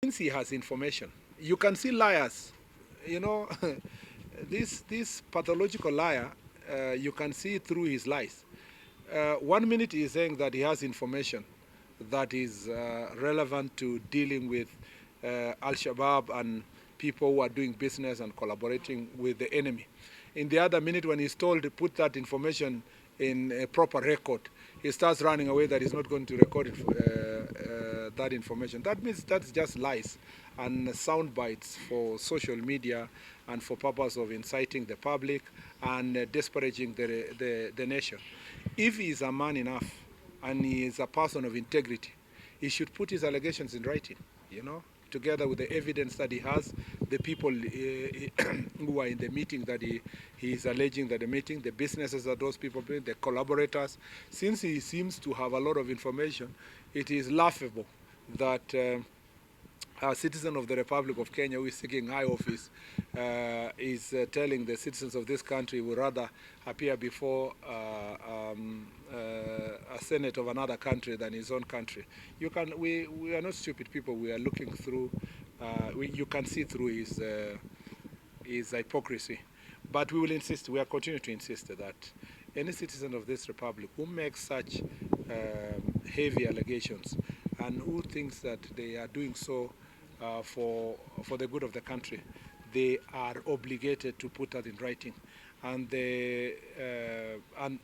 Since he has information, you can see liars, you know, this pathological liar, you can see through his lies. 1 minute he is saying that he has information that is relevant to dealing with Al-Shabaab and people who are doing business and collaborating with the enemy. In the other minute, when he's told to put that information in a proper record, he starts running away that he's not going to record it, that information. That means that's just lies and sound bites for social media and for purpose of inciting the public and disparaging the nation. If he is a man enough and he is a person of integrity, he should put his allegations in writing, you know, together with the evidence that he has, the people who are in the meeting that he is alleging that the meeting, the businesses that those people bring, the collaborators. Since he seems to have a lot of information, it is laughable that a citizen of the Republic of Kenya who is seeking high office is telling the citizens of this country would rather appear before a senate of another country than his own country. We are not stupid people. We are looking through. You can see through his hypocrisy. But we will insist. We are continuing to insist that any citizen of this republic who makes such heavy allegations and who thinks that they are doing so for the good of the country, they are obligated to put that in writing. And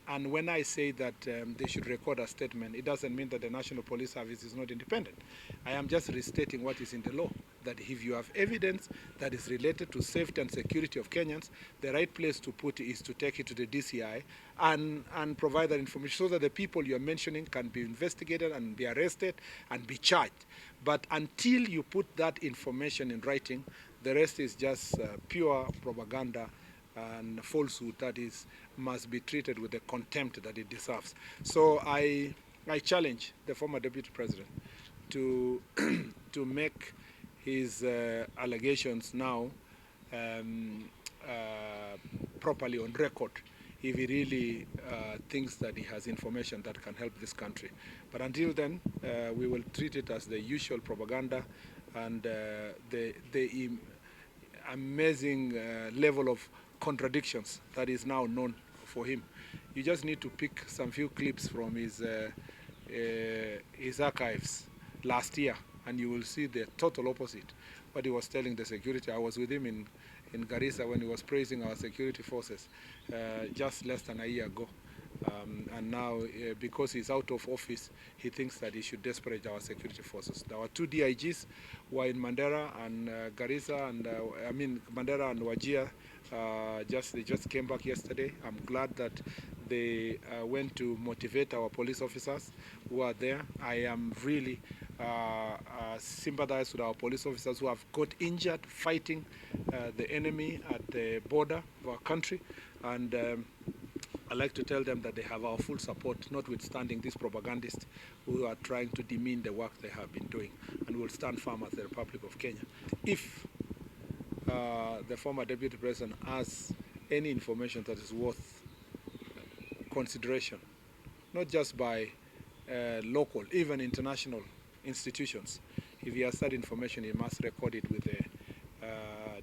and when I say that they should record a statement, it doesn't mean that the National Police Service is not independent. I am just restating what is in the law, that if you have evidence that is related to safety and security of Kenyans, the right place to put it is to take it to the DCI and provide that information so that the people you're mentioning can be investigated and be arrested and be charged. But until you put that information in writing, the rest is just pure propaganda and falsehood that must be treated with the contempt that it deserves. So I challenge the former deputy president to to make his allegations now properly on record if he really thinks that he has information that can help this country. But until then, we will treat it as the usual propaganda and the amazing level of contradictions that is now known for him. You just need to pick some few clips from his archives last year, and you will see the total opposite. What he was telling the security. I was with him in Garissa when he was praising our security forces just less than a year ago. And now, because he's out of office, he thinks that he should disparage our security forces. There were two DIGs who were in Mandera and Garissa, and Mandera and Wajir. They just came back yesterday. I'm glad that they went to motivate our police officers who are there. I am really sympathize with our police officers who have got injured fighting the enemy at the border of our country, and I like to tell them that they have our full support, notwithstanding these propagandists who are trying to demean the work they have been doing, and will stand firm as the Republic of Kenya. If the former deputy president has any information that is worth consideration, not just by local, even international institutions, if he has that information, he must record it with the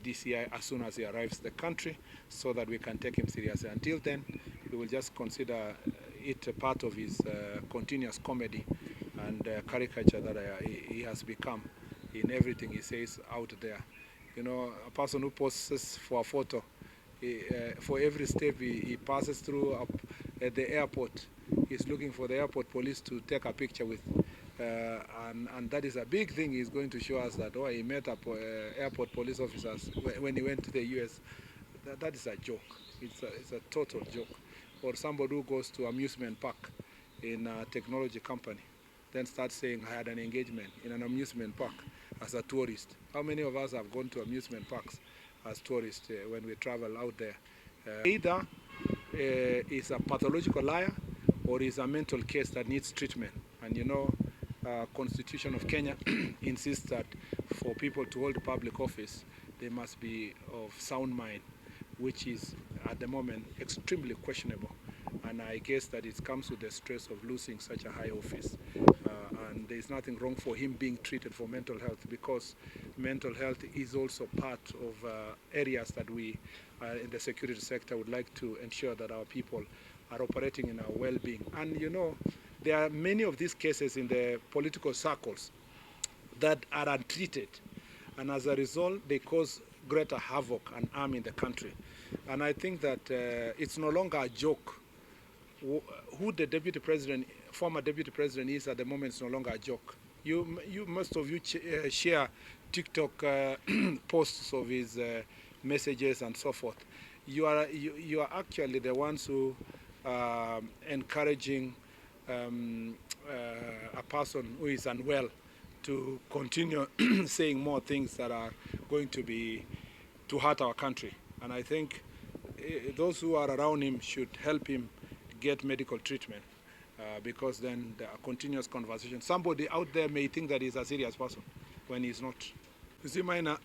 DCI as soon as he arrives the country so that we can take him seriously. Until then, we will just consider it a part of his continuous comedy and caricature that he has become in everything he says out there. You know, a person who poses for a photo, for every step he passes through at the airport, he's looking for the airport police to take a picture with. And that is a big thing. He's going to show us that, oh, he met up airport police officers when he went to the US. That is a joke. It's a total joke. Or somebody who goes to amusement park in a technology company, then starts saying, I had an engagement in an amusement park as a tourist. How many of us have gone to amusement parks as tourists when we travel out there? Either is a pathological liar or is a mental case that needs treatment. And you know, Constitution of Kenya insists that for people to hold public office, they must be of sound mind, which is at the moment extremely questionable. And I guess that it comes with the stress of losing such a high office. And there's nothing wrong for him being treated for mental health, because mental health is also part of areas that we in the security sector would like to ensure that our people are operating in our well-being. And you know, there are many of these cases in the political circles that are untreated, and as a result they cause greater havoc and harm in the country. And I think that it's no longer a joke. Who the deputy president, former deputy president is at the moment is no longer a joke. Most of you share TikTok posts of his messages and so forth. You are actually the ones who are encouraging a person who is unwell to continue saying more things that are going to hurt our country. And I think those who are around him should help him get medical treatment, because then there are continuous conversation. Somebody out there may think that he's a serious person when he's not. You see, Maina,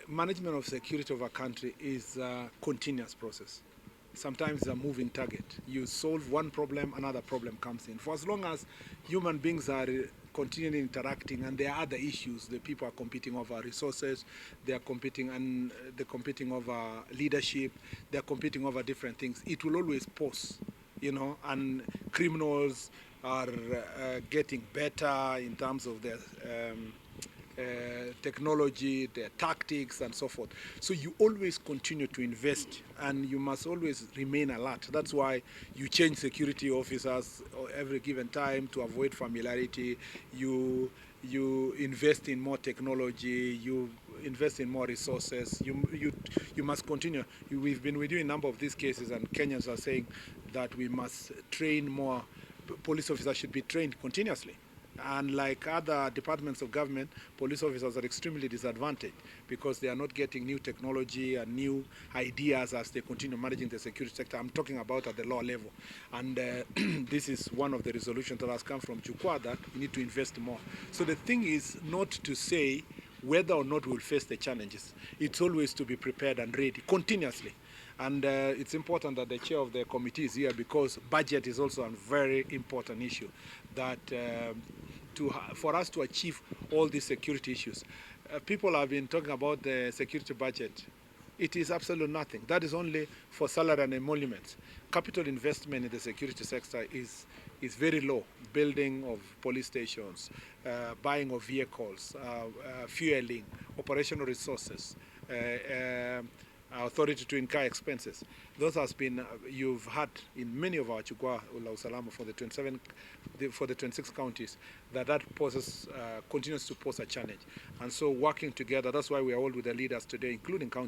management of security of a country is a continuous process. Sometimes it's a moving target. You solve one problem, another problem comes in. For as long as human beings are continually interacting, and there are other issues, the people are competing over resources, they're competing over leadership, they're competing over different things. It will always pause, you know, and criminals are getting better in terms of their technology, their tactics, and so forth. So you always continue to invest, and you must always remain alert. That's why you change security officers every given time to avoid familiarity. You invest in more technology. You invest in more resources. You must continue. We've been reviewing a number of these cases, and Kenyans are saying that we must train more. Police officers should be trained continuously. And like other departments of government, police officers are extremely disadvantaged because they are not getting new technology and new ideas as they continue managing the security sector. I'm talking about at the lower level. And this is one of the resolutions that has come from Chukwa, that we need to invest more. So the thing is not to say whether or not we'll face the challenges. It's always to be prepared and ready continuously. And it's important that the chair of the committee is here, because budget is also a very important issue that for us to achieve all these security issues. People have been talking about the security budget. It is absolutely nothing. That is only for salary and emoluments. Capital investment in the security sector is very low. Building of police stations, buying of vehicles, fueling, operational resources, authority to incur expenses. Those has been you've had in many of our Chukwa Usalama for the 26 counties, that poses continues to pose a challenge. And so working together, that's why we are all with the leaders today, including county